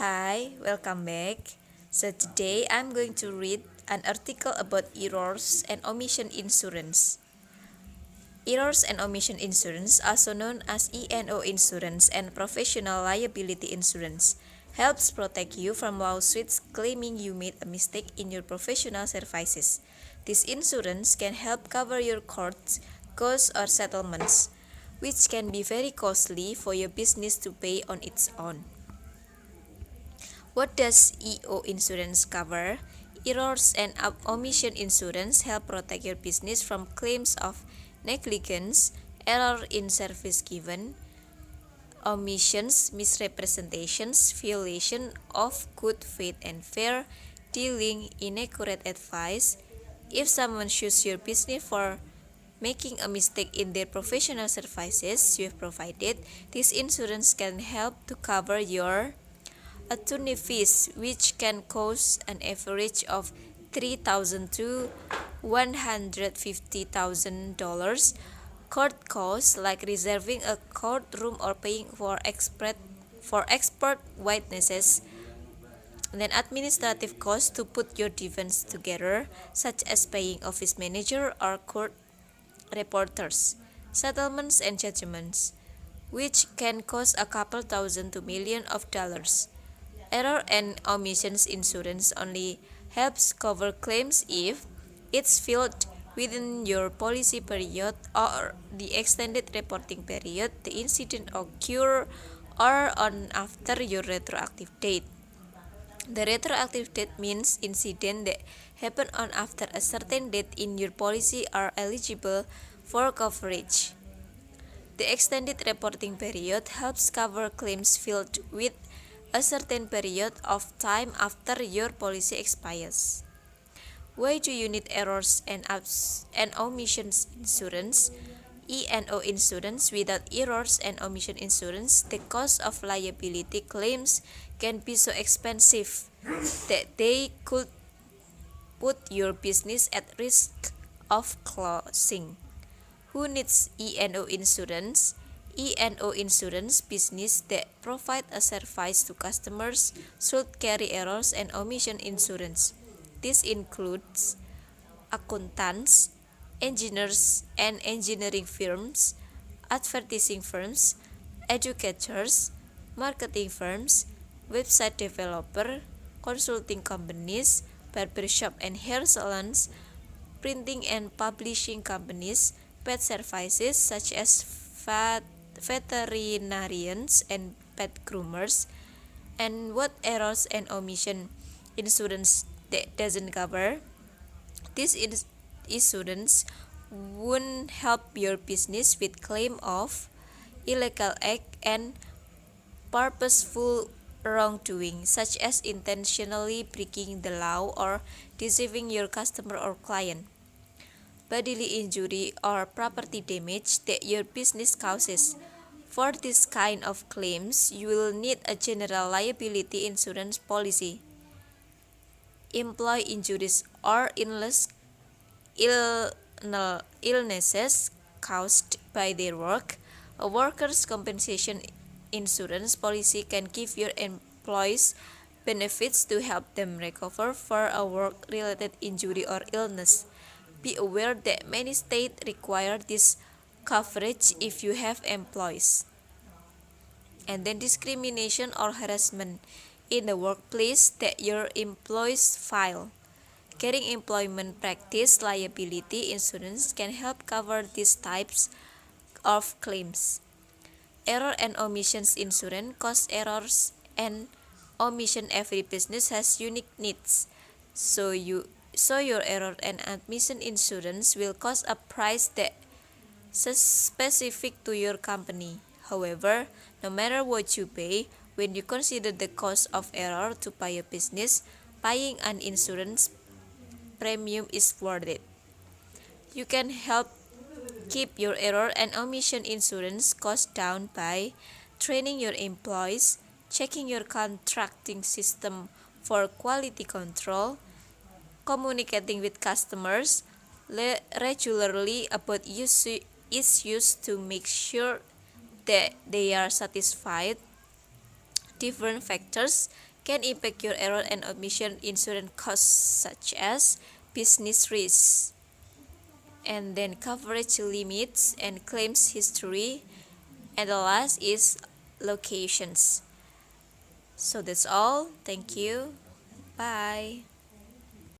Hi, welcome back. So today I'm going to read an article about errors and omission insurance. Errors and omission insurance, also known as E&O insurance and professional liability insurance, helps protect you from lawsuits claiming you made a mistake in your professional services. This insurance can help cover your court costs or settlements, which can be very costly for your business to pay on its own. What does EO insurance cover? Errors and omission insurance help protect your business from claims of negligence, error in service given, omissions, misrepresentations, violation of good faith and fair dealing, inaccurate advice. If someone sues your business for making a mistake in their professional services you have provided, this insurance can help to cover your attorney fees, which can cost an average of $3,000 to $150,000. Court costs like reserving a courtroom or paying for expert witnesses. And then administrative costs to put your defense together, such as paying office manager or court reporters. Settlements and judgments, which can cost a couple thousand to millions of dollars. Error and omissions insurance only helps cover claims if it's filed within your policy period or the extended reporting period, the incident occurred or on after your retroactive date. The retroactive date means incidents that happen on after a certain date in your policy are eligible for coverage. The extended reporting period helps cover claims filed with a certain period of time after your policy expires. Why do you need errors and omissions insurance? E&O insurance. Without errors and omission insurance, the cost of liability claims can be so expensive that they could put your business at risk of closing. Who needs E&O insurance? E&O insurance business that provide a service to customers should carry errors and omission insurance. This includes accountants, engineers and engineering firms, advertising firms, educators, marketing firms, website developer, consulting companies, barbershop and hair salons, printing and publishing companies, pet services such as veterinarians and pet groomers. And what errors and omission insurance that doesn't cover? This insurance won't help your business with claim of illegal act and purposeful wrongdoing, such as intentionally breaking the law or deceiving your customer or client. Bodily injury or property damage that your business causes. For this kind of claims, you will need a general liability insurance policy. Employee injuries or illnesses caused by their work. A workers' compensation insurance policy can give your employees benefits to help them recover for a work-related injury or illness. Be aware that many states require this coverage if you have employees. And then discrimination or harassment in the workplace that your employees file. Getting employment practice liability insurance can help cover these types of claims. Error and omissions insurance cause errors and omission. Every business has unique needs. So your error and omission insurance will cost a price that is specific to your company. However, no matter what you pay, when you consider the cost of error to buy a business, buying an insurance premium is worth it. You can help keep your error and omission insurance costs down by training your employees, checking your contracting system for quality control, communicating with customers regularly about issues to make sure that they are satisfied, Different factors can impact your error and omission insurance costs, such as business risks, and then coverage limits and claims history, and the last is locations. So that's all. Thank you. Bye.